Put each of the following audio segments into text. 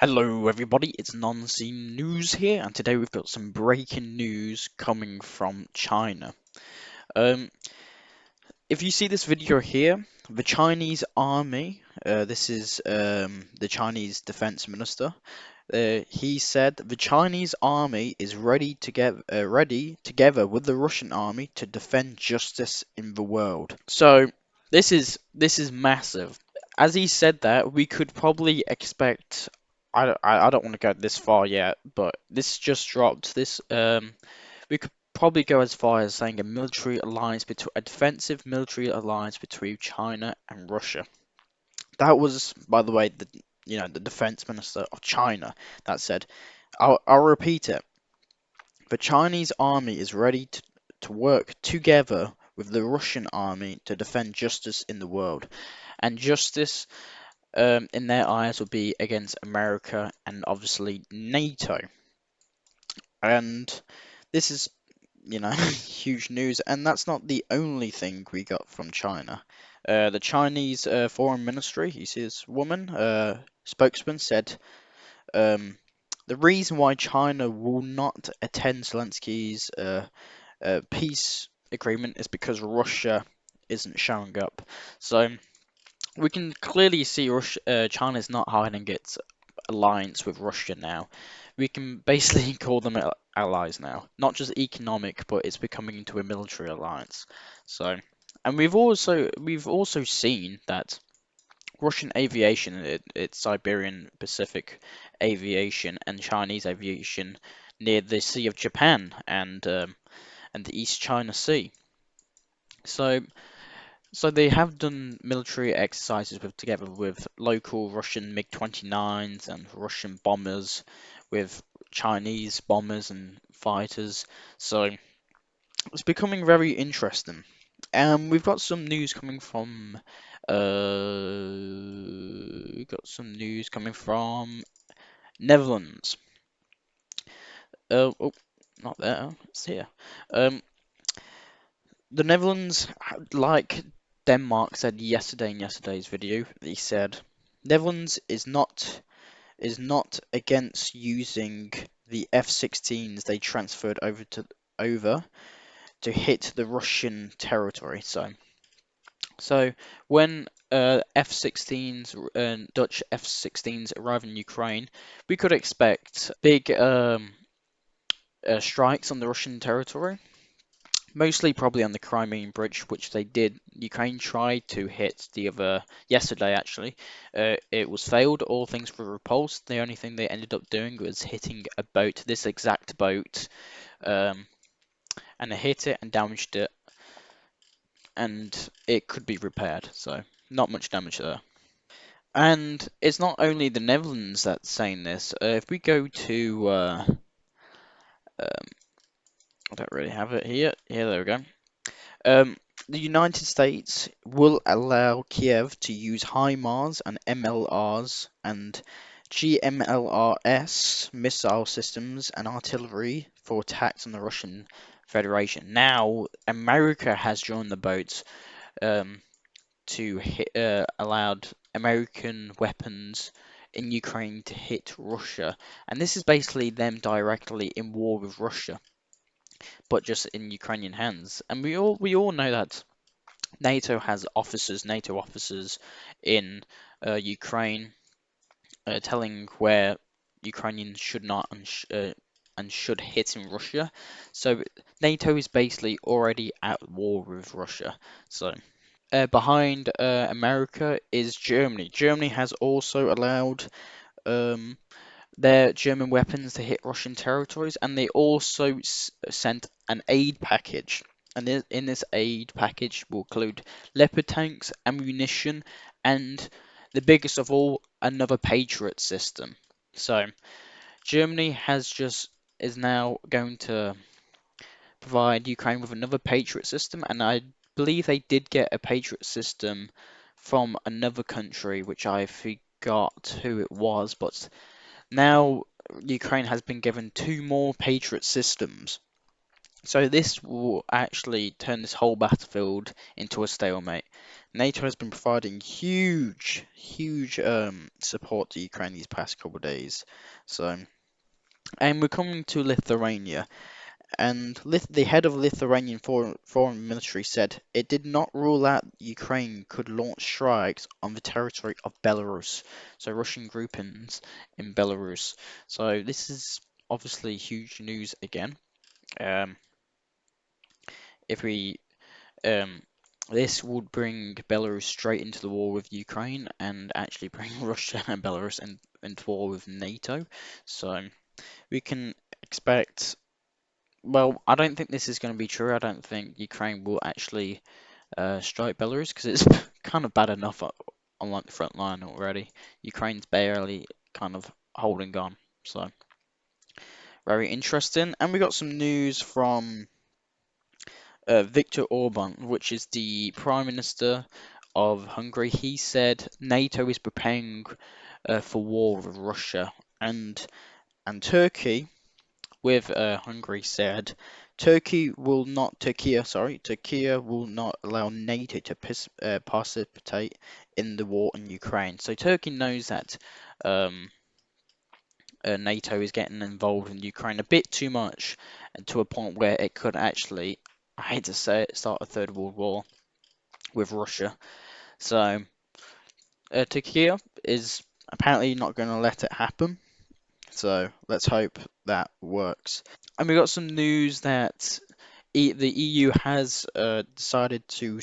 Hello everybody, it's Non-Scene News here, and today we've got some breaking news coming from China. Um, if you see this video here, the Chinese army, this is the Chinese defense minister, he said the Chinese army is ready together with the Russian army to defend justice in the world. So this is massive. As he said that, we could probably expect. I don't want to go this far yet, but this just dropped. We could probably go as far as saying a defensive military alliance between China and Russia. That was, by the way, the defense minister of China that said. I'll repeat it. The Chinese army is ready to work together with the Russian army to defend justice in the world. And justice, in their eyes, will be against America and obviously NATO. And this is, huge news. And that's not the only thing we got from China. The Chinese Foreign Ministry, you see this woman, spokesman, said the reason why China will not attend Zelensky's peace agreement is because Russia isn't showing up. So we can clearly see China is not hiding its alliance with Russia now. We can basically call them allies now, not just economic, but it's becoming into a military alliance. So, and we've also seen that Russian aviation, it's Siberian Pacific aviation and Chinese aviation near the Sea of Japan and the East China Sea. So so they have done military exercises together with local Russian MiG-29s and Russian bombers, with Chinese bombers and fighters. So it's becoming very interesting. We've got some news coming from we've got some news coming from Netherlands. Oh, not there. It's here. Um, the Netherlands, like Denmark said yesterday in yesterday's video, he said Netherlands is not against using the F-16s they transferred over to hit the Russian territory. So when F-16s Dutch F-16s arrive in Ukraine, we could expect big strikes on the Russian territory. Mostly probably on the Crimean Bridge, which they did. Ukraine tried to hit the other yesterday, actually. It was failed. All things were repulsed. The only thing they ended up doing was hitting a boat, this exact boat, um, and they hit it and damaged it, and it could be repaired. So not much damage there. And it's not only the Netherlands that's saying this. If we go to, I don't really have it here. Here, there we go. Um, the United States will allow Kiev to use HIMARS and MLRs and GMLRS missile systems and artillery for attacks on the Russian Federation. Now, America has joined the boat to allowed American weapons in Ukraine to hit Russia, and this is basically them directly in war with Russia, but just in Ukrainian hands. And we all know that NATO officers in Ukraine, telling where Ukrainians should not and should hit in Russia. So NATO is basically already at war with Russia. So behind America is Germany. Germany has also allowed um, their German weapons to hit Russian territories, and they also sent an aid package. And in this aid package will include Leopard tanks, ammunition, and the biggest of all, another Patriot system. So Germany is now going to provide Ukraine with another Patriot system, and I believe they did get a Patriot system from another country, which I forgot who it was, but now Ukraine has been given two more Patriot systems. So this will actually turn this whole battlefield into a stalemate. NATO has been providing huge support to Ukraine these past couple of days. So, and we're coming to Lithuania, and the head of Lithuanian foreign ministry said it did not rule out Ukraine could launch strikes on the territory of Belarus, so Russian groupings in Belarus. So this is obviously huge news again. Um, if we Um, this would bring Belarus straight into the war with Ukraine and actually bring Russia and Belarus into war with NATO. So we can expect, well, I don't think this is going to be true. I don't think Ukraine will actually strike Belarus because it's kind of bad enough on like the front line already. Ukraine's barely kind of holding on. So very interesting. And we got some news from Viktor Orban, which is the Prime Minister of Hungary. He said NATO is preparing for war with Russia, and Turkey with Hungary said Turkey will not allow NATO to participate in the war in Ukraine. So Turkey knows that um, NATO is getting involved in Ukraine a bit too much, and to a point where it could actually, I hate to say it, start a third world war with Russia. So Turkey is apparently not going to let it happen. So let's hope that works. And we got some news that the EU has decided to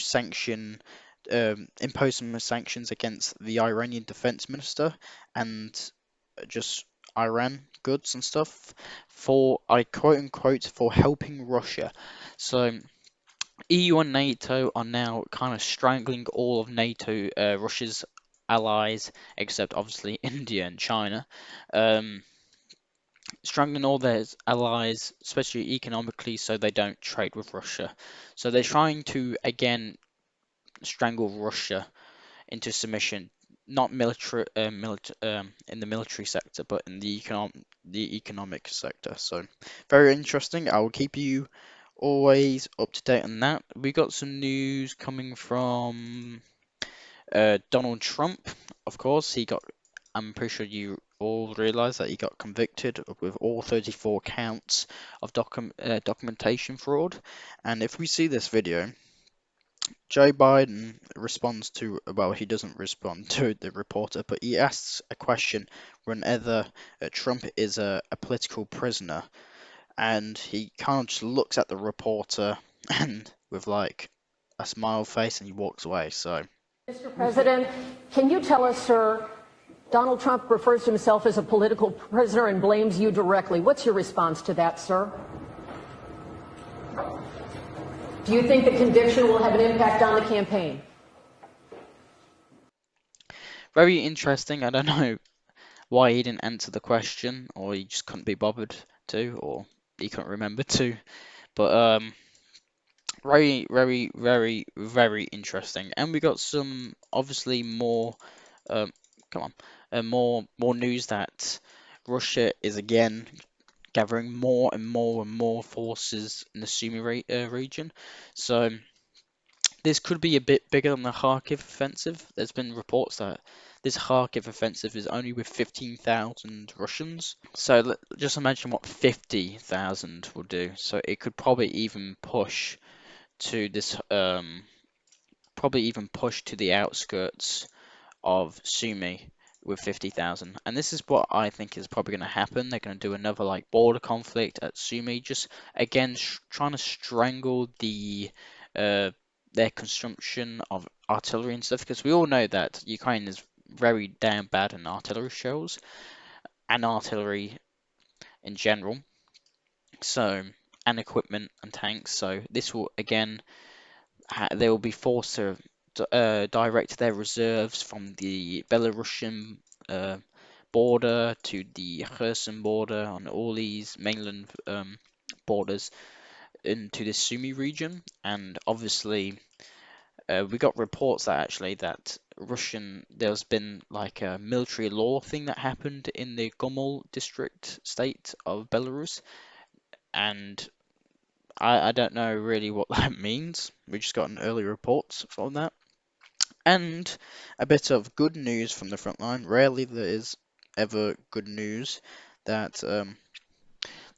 impose some sanctions against the Iranian defense minister and just Iran goods and stuff for, I quote unquote, for helping Russia. So EU and NATO are now kind of strangling all of NATO, Russia's allies, except obviously India and China, um, strangling all their allies, especially economically, so they don't trade with Russia. So they're trying to again strangle Russia into submission, not in the military sector, but in the economic sector. So very interesting. I will keep you always up to date on that. We got some news coming from Donald Trump. Of course, I'm pretty sure you all realize that he got convicted with all 34 counts of documentation fraud. And if we see this video, Joe Biden responds to, well, he doesn't respond to the reporter, but he asks a question whenever Trump is a political prisoner, and he kind of just looks at the reporter and with like a smile face, and he walks away. So, Mr. President, can you tell us, sir, Donald Trump refers to himself as a political prisoner and blames you directly. What's your response to that, sir? Do you think the conviction will have an impact on the campaign? very interesting. I don't know why he didn't answer the question, or he just couldn't be bothered to, or he couldn't remember to. But very interesting. And we got some obviously more come on, more news that Russia is again gathering more and more forces in the region. So this could be a bit bigger than the Kharkiv offensive. There's been reports that this Kharkiv offensive is only with 15,000 Russians. So just imagine what 50,000 will do. So it could probably even push to the outskirts of Sumy with 50,000. And this is what I think is probably going to happen. They're going to do another like border conflict at Sumy, just again trying to strangle uh, their consumption of artillery and stuff, because we all know that Ukraine is very damn bad in artillery shells and artillery in general. So, and equipment and tanks. So this will again they will be forced to direct their reserves from the Belarusian uh, border to the Kherson border on all these mainland borders into the Sumy region. And obviously, we got reports that actually that there's been like a military law thing that happened in the Gomel district state of Belarus, and I don't know really what that means. We just got an early report from that. And a bit of good news from the front line. Rarely there is ever good news that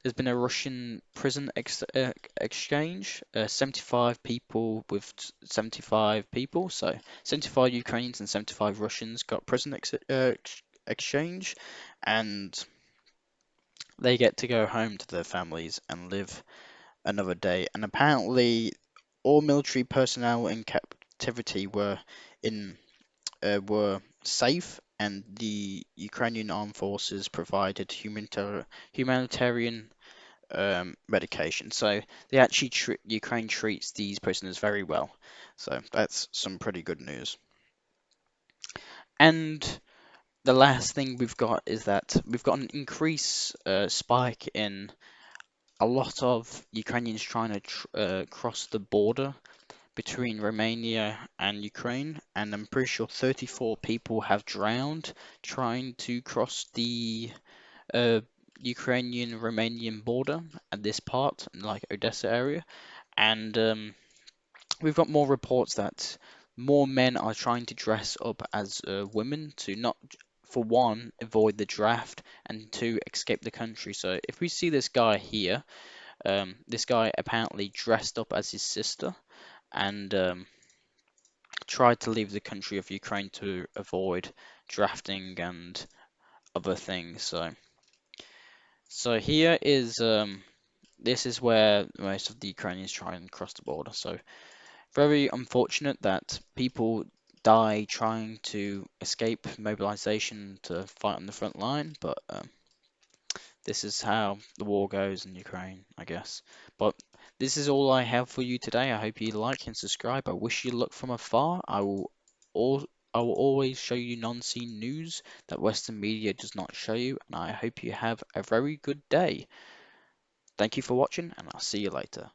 there's been a Russian prison exchange. 75 people with 75 people, so 75 Ukrainians and 75 Russians got prison exchange, and they get to go home to their families and live another day. And apparently, all military personnel in captivity in were safe, and the Ukrainian armed forces provided humanitarian medication. So they actually Ukraine treats these prisoners very well. So that's some pretty good news. And the last thing we've got is that we've got an increase spike in a lot of Ukrainians trying to cross the border between Romania and Ukraine, and I'm pretty sure 34 people have drowned trying to cross the uh, Ukrainian-Romanian border at this part, like Odessa area. And we've got more reports that more men are trying to dress up as women to not, for one, avoid the draft, and two, escape the country. So if we see this guy here, this guy apparently dressed up as his sister and tried to leave the country of Ukraine to avoid drafting and other things. So here is this is where most of the Ukrainians try and cross the border. So very unfortunate that people die trying to escape mobilization to fight on the front line, but this is how the war goes in Ukraine, I guess. But this is all I have for you today. I hope you like and subscribe. I wish you luck from afar. Al I will always show you non-seen news that Western media does not show you, and I hope you have a very good day. Thank you for watching, and I'll see you later.